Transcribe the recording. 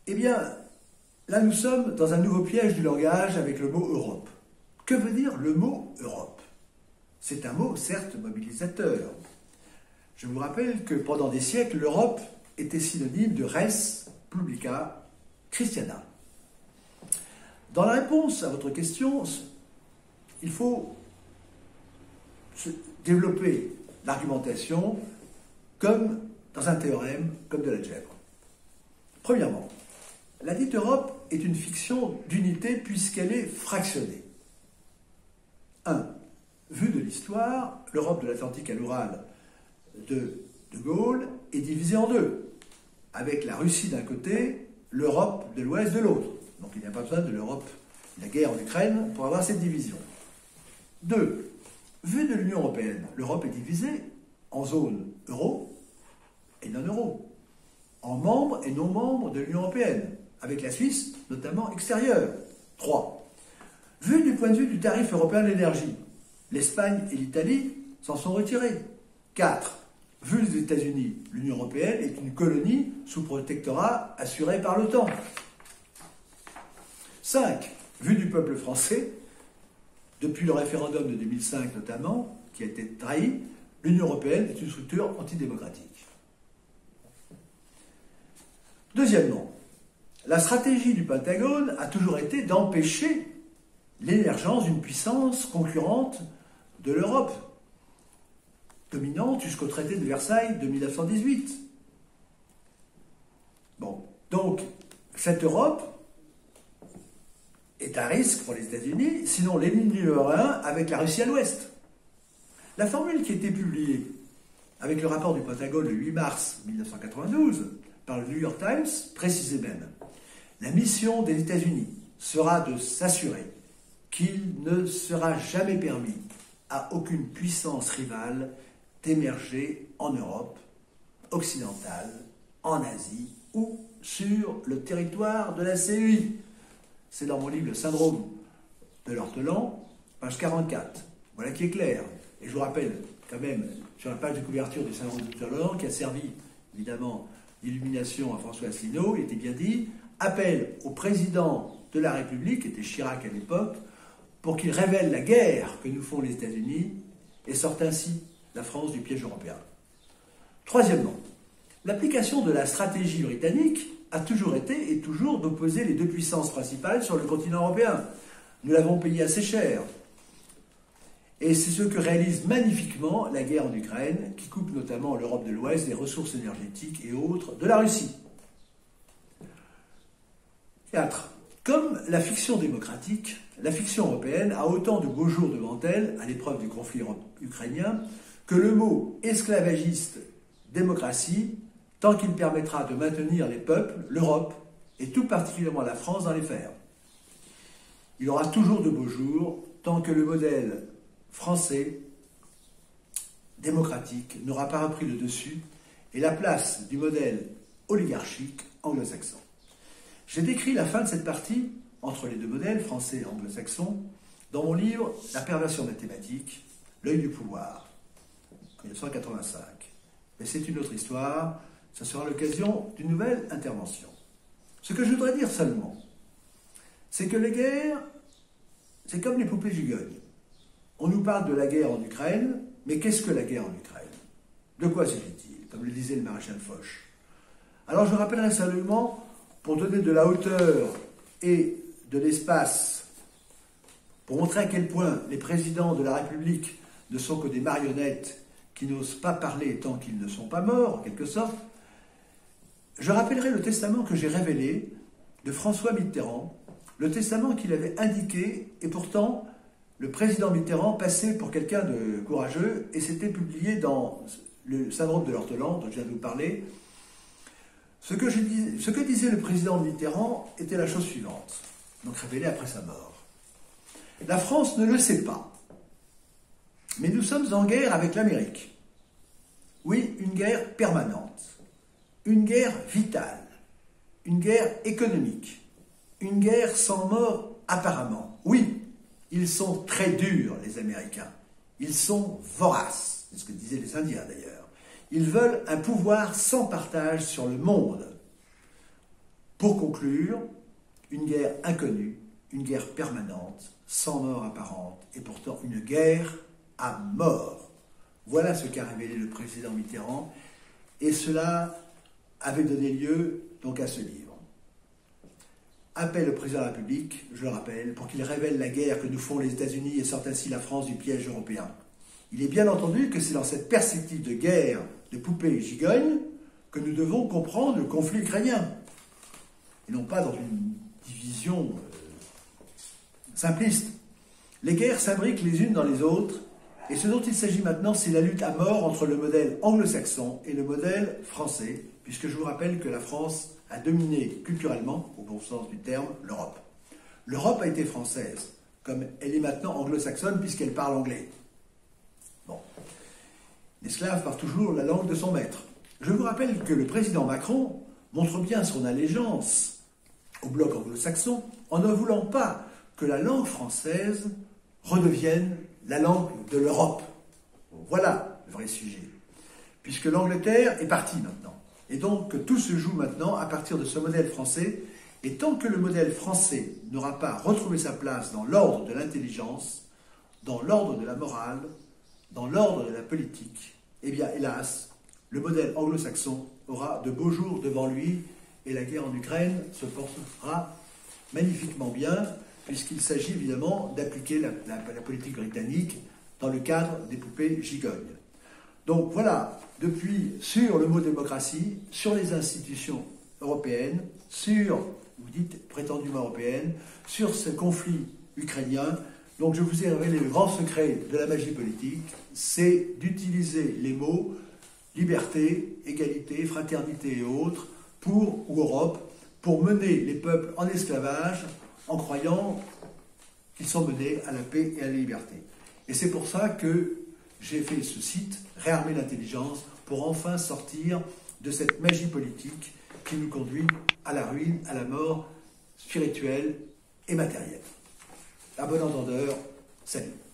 Eh bien, là nous sommes dans un nouveau piège du langage avec le mot Europe. Que veut dire le mot Europe? C'est un mot certes mobilisateur. Je vous rappelle que pendant des siècles, l'Europe était synonyme de res publica Christiana. Dans la réponse à votre question, il faut développer l'argumentation comme dans un théorème, comme de l'algèbre. Premièrement, la dite Europe est une fiction d'unité puisqu'elle est fractionnée. 1. Vue de l'histoire, l'Europe de l'Atlantique à l'Oural de Gaulle est divisée en deux, avec la Russie d'un côté, l'Europe de l'Ouest de l'autre. Donc il n'y a pas besoin de l'Europe, de la guerre en Ukraine pour avoir cette division. 2. Vue de l'Union européenne, l'Europe est divisée en zones euro et non-euro, en membres et non-membres de l'Union européenne, avec la Suisse notamment extérieure. 3. Vue du point de vue du tarif européen de l'énergie, l'Espagne et l'Italie s'en sont retirés. 4. Vue des États-Unis, l'Union européenne est une colonie sous protectorat assuré par l'OTAN. 5. Vue du peuple français, depuis le référendum de 2005 notamment, qui a été trahi, l'Union européenne est une structure antidémocratique. Deuxièmement, la stratégie du Pentagone a toujours été d'empêcher l'émergence d'une puissance concurrente de l'Europe, dominante jusqu'au traité de Versailles de 1918. Bon, donc, cette Europe est un risque pour les États-Unis, sinon l'ennemi numéro un avec la Russie à l'ouest. La formule qui a été publiée avec le rapport du Pentagone le 8 mars 1992 par le New York Times précisait même: la mission des États-Unis sera de s'assurer qu'il ne sera jamais permis à aucune puissance rivale d'émerger en Europe occidentale, en Asie ou sur le territoire de la CEI. C'est dans mon livre Le syndrome de l'ortolan, page 44. Voilà qui est clair. Et je vous rappelle quand même, sur la page de couverture du syndrome de l'ortolan, qui a servi évidemment d'illumination à François Asselineau, il était bien dit: appel au président de la République, qui était Chirac à l'époque, pour qu'il révèle la guerre que nous font les États-Unis et sorte ainsi la France du piège européen. Troisièmement, l'application de la stratégie britannique a toujours été et toujours d'opposer les deux puissances principales sur le continent européen. Nous l'avons payé assez cher. Et c'est ce que réalise magnifiquement la guerre en Ukraine, qui coupe notamment l'Europe de l'Ouest des ressources énergétiques et autres de la Russie. 4. Comme la fiction démocratique, la fiction européenne a autant de beaux jours devant elle, à l'épreuve du conflit ukrainien, que le mot esclavagiste démocratie, tant qu'il permettra de maintenir les peuples, l'Europe, et tout particulièrement la France, dans les fers. Il aura toujours de beaux jours, tant que le modèle français, démocratique, n'aura pas repris le dessus, et la place du modèle oligarchique anglo-saxon. J'ai décrit la fin de cette partie, entre les deux modèles, français et anglo-saxon, dans mon livre La perversion mathématique, l'œil du pouvoir, en 1985. Mais c'est une autre histoire, ça sera l'occasion d'une nouvelle intervention. Ce que je voudrais dire seulement, c'est que les guerres, c'est comme les poupées gigognes. On nous parle de la guerre en Ukraine, mais qu'est-ce que la guerre en Ukraine? De quoi s'agit-il? Comme le disait le maréchal Foch. Alors je rappellerai seulement, pour donner de la hauteur et de l'espace, pour montrer à quel point les présidents de la République ne sont que des marionnettes qui n'osent pas parler tant qu'ils ne sont pas morts, en quelque sorte, je rappellerai le testament que j'ai révélé de François Mitterrand, le testament qu'il avait indiqué, et pourtant le président Mitterrand passait pour quelqu'un de courageux, et c'était publié dans le syndrome de l'ortolan, dont je viens de vous parler. Ce que disait le président Mitterrand était la chose suivante, donc révélé après sa mort. La France ne le sait pas, mais nous sommes en guerre avec l'Amérique. Oui, une guerre permanente, une guerre vitale, une guerre économique, une guerre sans mort apparemment. Oui, ils sont très durs, les Américains. Ils sont voraces, c'est ce que disaient les Indiens d'ailleurs. Ils veulent un pouvoir sans partage sur le monde. Pour conclure, une guerre inconnue, une guerre permanente, sans mort apparente, et pourtant une guerre à mort. Voilà ce qu'a révélé le président Mitterrand, et cela avait donné lieu donc à ce livre. Appel au président de la République, je le rappelle, pour qu'il révèle la guerre que nous font les États-Unis et sorte ainsi la France du piège européen. Il est bien entendu que c'est dans cette perspective de guerre de poupées gigognes que nous devons comprendre le conflit ukrainien, et non pas dans une division simpliste. Les guerres s'imbriquent les unes dans les autres, et ce dont il s'agit maintenant, c'est la lutte à mort entre le modèle anglo-saxon et le modèle français, puisque je vous rappelle que la France a dominé culturellement, au bon sens du terme, l'Europe. L'Europe a été française, comme elle est maintenant anglo-saxonne, puisqu'elle parle anglais. Bon. L'esclave parle toujours la langue de son maître. Je vous rappelle que le président Macron montre bien son allégeance au bloc anglo-saxon en ne voulant pas que la langue française redevienne la langue de l'Europe. Voilà le vrai sujet. Puisque l'Angleterre est partie maintenant. Et donc tout se joue maintenant à partir de ce modèle français. Et tant que le modèle français n'aura pas retrouvé sa place dans l'ordre de l'intelligence, dans l'ordre de la morale, dans l'ordre de la politique, eh bien hélas, le modèle anglo-saxon aura de beaux jours devant lui et la guerre en Ukraine se portera magnifiquement bien, puisqu'il s'agit évidemment d'appliquer la politique britannique dans le cadre des poupées gigognes. Donc voilà, depuis, sur le mot démocratie, sur les institutions européennes, sur, vous dites prétendument européennes, sur ce conflit ukrainien, donc je vous ai révélé le grand secret de la magie politique, c'est d'utiliser les mots liberté, égalité, fraternité et autres, ou Europe, pour mener les peuples en esclavage en croyant qu'ils sont menés à la paix et à la liberté. Et c'est pour ça que j'ai fait ce site, Réarmer l'intelligence, pour enfin sortir de cette magie politique qui nous conduit à la ruine, à la mort spirituelle et matérielle. À bon entendeur, salut.